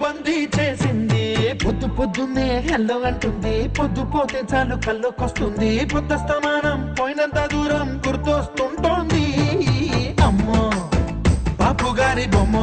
బందీ చేసింది పొద్దు పొద్దున్నే హెల్లో అంటుంది పొద్దు పోతే చాలు కళ్ళొకొస్తుంది పొద్దస్తమానం పోయినంత దూరం గుర్తొస్తుంటోంది అమ్మో బాపు గారి బొమ్మ